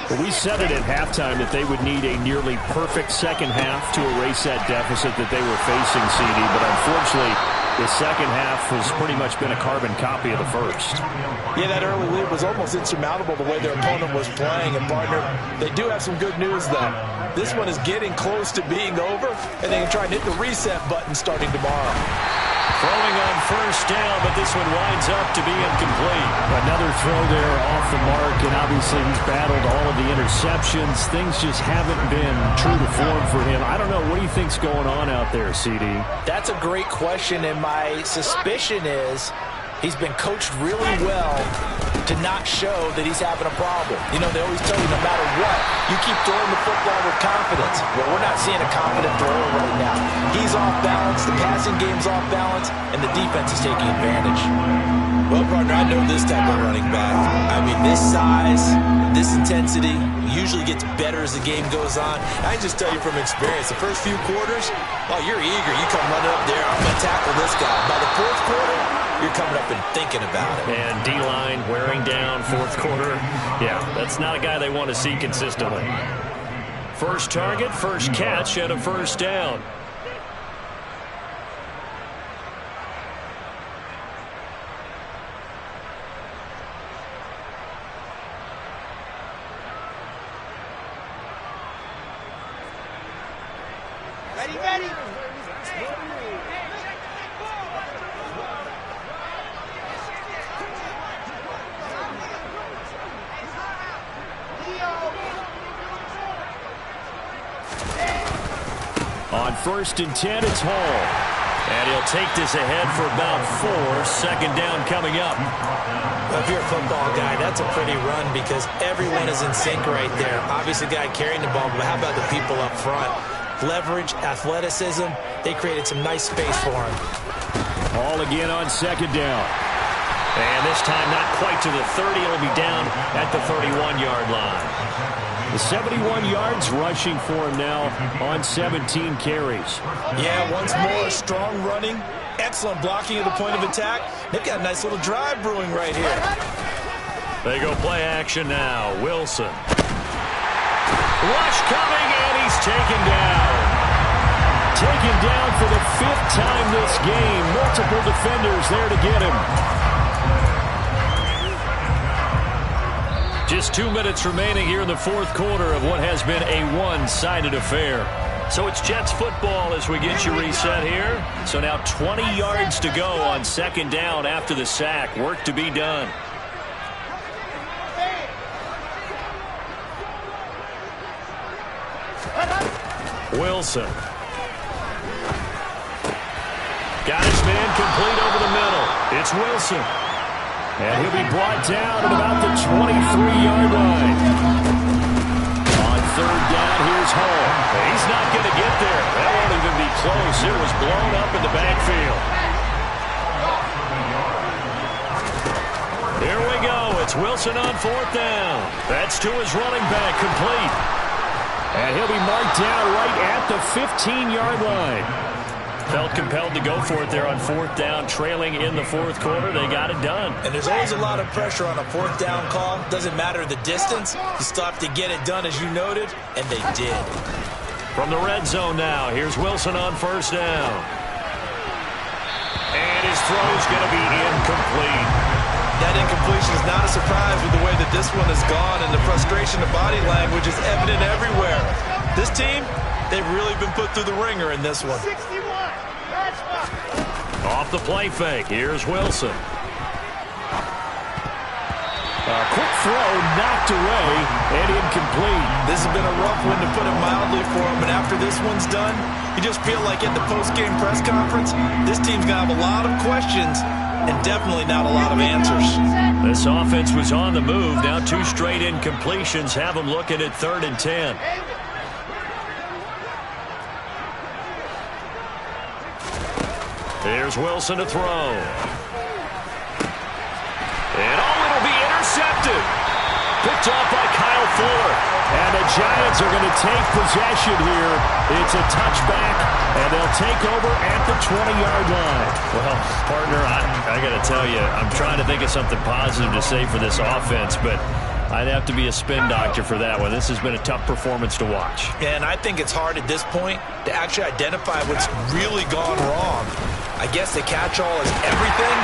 Well, we said it at halftime that they would need a nearly perfect second half to erase that deficit that they were facing, CD. But unfortunately, the second half has pretty much been a carbon copy of the first. Yeah, that early lead was almost insurmountable the way their opponent was playing. And, partner, they do have some good news, though. This one is getting close to being over, and they can try and hit the reset button starting tomorrow. Throwing on first down, but this one winds up to be incomplete. Another throw there off the mark, and obviously he's battled all of the interceptions. Things just haven't been true to form for him. I don't know. What do you think's going on out there, CD? That's a great question, and my suspicion is he's been coached really well to not show that he's having a problem. You know, they always tell you no matter what, you keep throwing the football with confidence. Well, we're not seeing a confident thrower right now. He's off balance, the passing game's off balance, and the defense is taking advantage. Well, partner, I know this type of running back. I mean, this size, this intensity usually gets better as the game goes on. I can just tell you from experience, the first few quarters, oh, you're eager. You come running up there, I'm going to tackle this guy. By the fourth quarter, you're coming up and thinking about it. And D-line wearing down fourth quarter. Yeah, that's not a guy they want to see consistently. First target, first catch, and a first down. Ready. On 1st and 10, it's Hall. And he'll take this ahead for about 4. Second down coming up. Well, if you're a football guy, that's a pretty run because everyone is in sync right there. Obviously, the guy carrying the ball, but how about the people up front? Leverage, athleticism, they created some nice space for him. Hall again on second down. And this time not quite to the 30. It'll be down at the 31-yard line. The 71 yards rushing for him now on 17 carries. Yeah, once more, strong running, excellent blocking at the point of attack. They've got a nice little drive brewing right here. They go play action now. Wilson. Rush coming, and he's taken down. Taken down for the 5th time this game. Multiple defenders there to get him. Just 2 minutes remaining here in the fourth quarter of what has been a one-sided affair. So it's Jets football as we get you reset here. So now 20 yards to go on second down after the sack. Work to be done. Wilson. Got his man complete over the middle. It's Wilson. And he'll be brought down at about the 23-yard line. On third down, here's Hall. He's not going to get there. That won't even be close. It was blown up in the backfield. Here we go. It's Wilson on fourth down. That's to his running back, complete. And he'll be marked down right at the 15-yard line. Felt compelled to go for it there on fourth down, trailing in the fourth quarter. They got it done. And there's always a lot of pressure on a fourth down call. Doesn't matter the distance. You still have to get it done, as you noted, and they did. From the red zone now, here's Wilson on first down. And his throw's going to be incomplete. That incompletion is not a surprise with the way that this one has gone, and the frustration of body language is evident everywhere. This team, they've really been put through the ringer in this one. 61. Off the play fake, here's Wilson. A quick throw knocked away and incomplete. This has been a rough one, to put it mildly, for him, but after this one's done, you just feel like at the post-game press conference, this team's going to have a lot of questions and definitely not a lot of answers. This offense was on the move. Now 2 straight incompletions have them looking at 3rd and 10. Here's Wilson to throw. And it'll be intercepted. Picked off by Kyle Fuller. And the Giants are going to take possession here. It's a touchback, and they'll take over at the 20-yard line. Well, partner, I got to tell you, I'm trying to think of something positive to say for this offense, but I'd have to be a spin doctor for that one. This has been a tough performance to watch. And I think it's hard at this point to actually identify what's really gone wrong. I guess the catch-all is everything.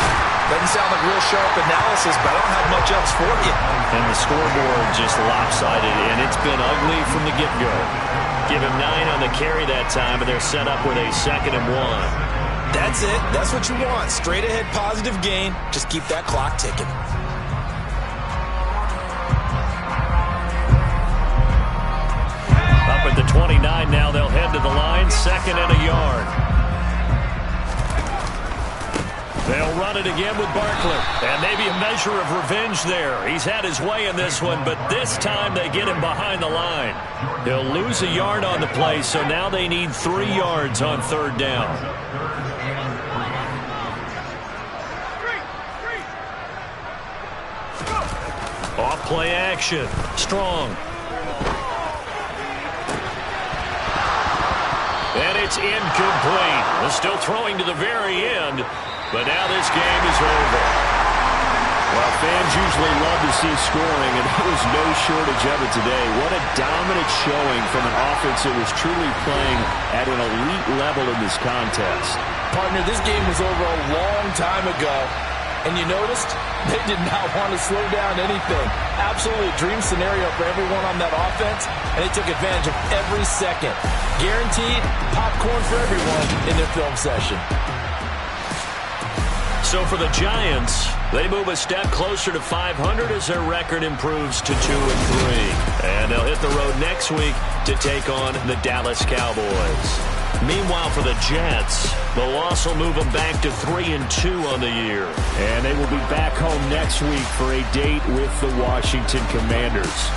Doesn't sound like real sharp analysis, but I don't have much else for you. And the scoreboard just lopsided, and it's been ugly from the get-go. Give him 9 on the carry that time, and they're set up with a 2nd and 1. That's it. That's what you want. Straight ahead positive gain. Just keep that clock ticking. Up at the 29 now, they'll head to the line. 2nd and a yard. They'll run it again with Barkley. And maybe a measure of revenge there. He's had his way in this one, but this time they get him behind the line. He'll lose a yard on the play, so now they need 3 yards on 3rd down. Off play action. Strong. And it's incomplete. They're still throwing to the very end, but now this game is over. Well, fans usually love to see scoring, and there was no shortage of it today. What a dominant showing from an offense that was truly playing at an elite level in this contest. Partner, this game was over a long time ago, and you noticed they did not want to slow down anything. Absolutely a dream scenario for everyone on that offense, and they took advantage of every second. Guaranteed popcorn for everyone in their film session. So for the Giants, they move a step closer to 500 as their record improves to 2-3. And they'll hit the road next week to take on the Dallas Cowboys. Meanwhile, for the Jets, the loss will move them back to 3-2 on the year. And they will be back home next week for a date with the Washington Commanders.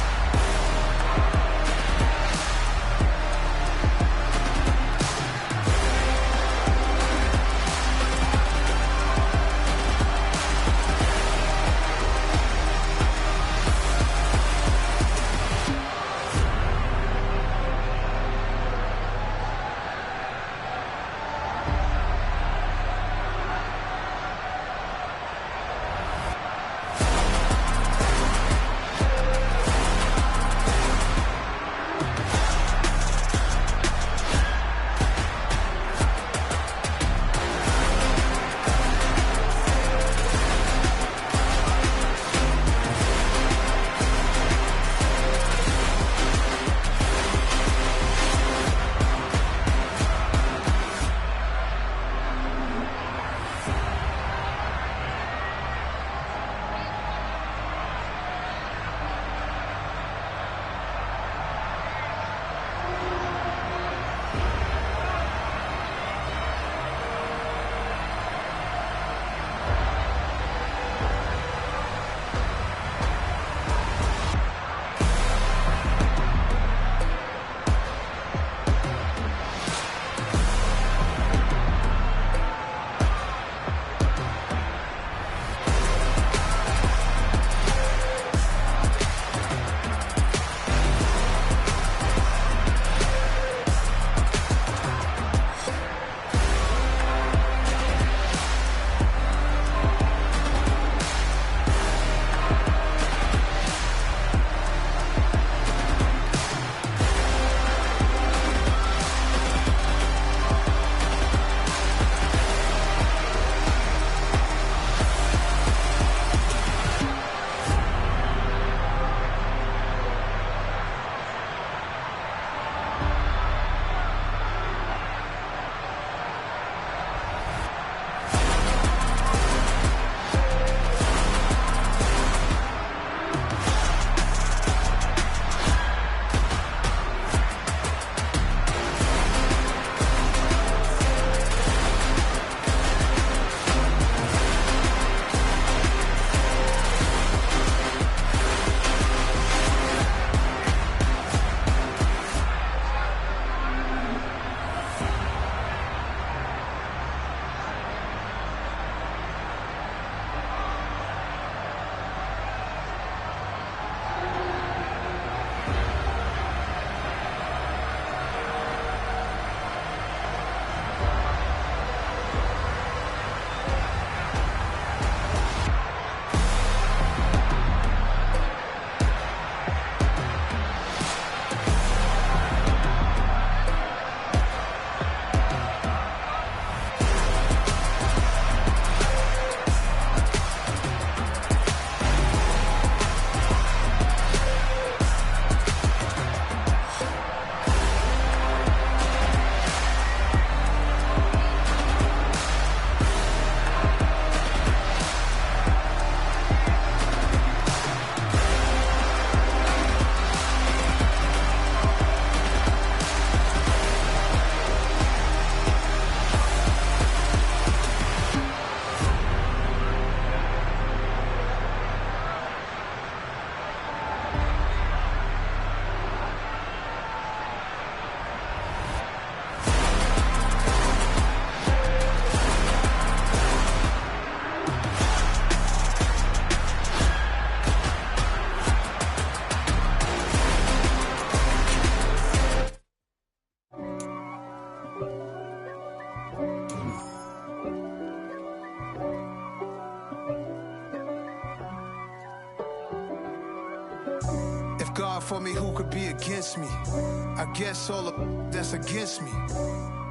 If God for me, who could be against me? I guess all the that's against me.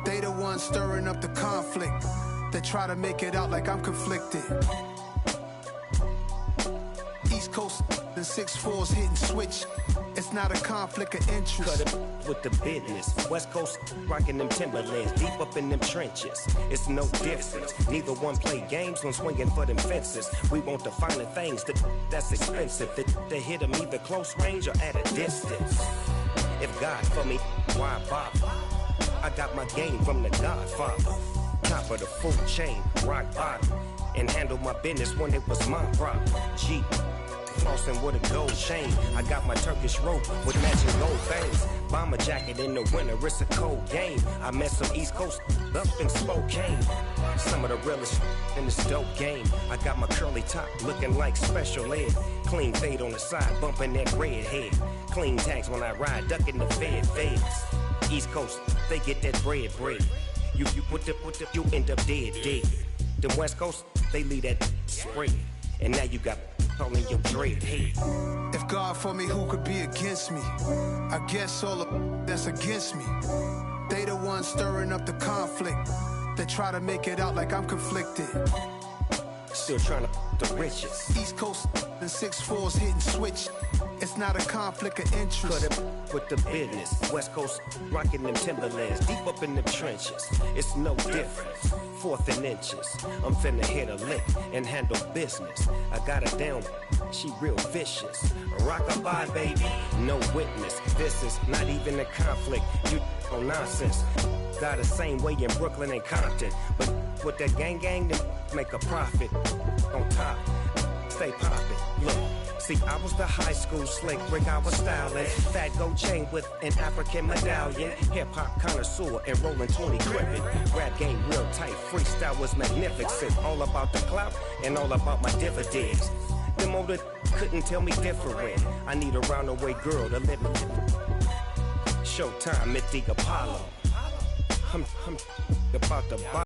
They the ones stirring up the conflict. They try to make it out like I'm conflicted. East Coast and 6'4's hitting switch. It's not a conflict of interest. Cut it with the business. West Coast rocking them Timberlands, deep up in them trenches. It's no difference. Neither one play games when swinging for them fences. We want the finer things that's expensive. They hit them either close range or at a distance. If God for me, why bother? I got my game from the Godfather. Top of the food chain, rock bottom. And handle my business when it was my problem. G. Flossing with a gold chain. I got my Turkish rope with matching gold things. Bomber jacket in the winter, it's a cold game. I met some East Coast up in Spokane. Some of the realest in this dope game. I got my curly top looking like special ed. Clean fade on the side, bumping that red head. Clean tags when I ride, ducking the feds. East Coast, they get that bread. You you end up dead. The West Coast, they leave that spread. And now you got calling your dread head. If God for me, who could be against me? I guess all the that's against me. They the ones stirring up the conflict. They try to make it out like I'm conflicted. Still trying to the riches. East Coast and 6'4's hitting switch. It's not a conflict of interest. Cut it with the business. West Coast rocking them Timberlands, deep up in them trenches. It's no difference. 4th and inches. I'm finna hit a lick and handle business. I got her down, she real vicious. Rock-a-bye, baby, no witness. This is not even a conflict. You on nonsense. Got the same way in Brooklyn and Compton. But with that gang, then make a profit. On top, stay poppin'. Look. See, I was the high school slick Rick, I was styling. Fat gold chain with an African medallion. Hip-hop connoisseur and rolling 20 crippin'. Rap game real tight, freestyle was magnificent. All about the clout and all about my dividends. Them older couldn't tell me different. I need a roundaway girl to live in. Showtime at the Apollo. I'm about to buy.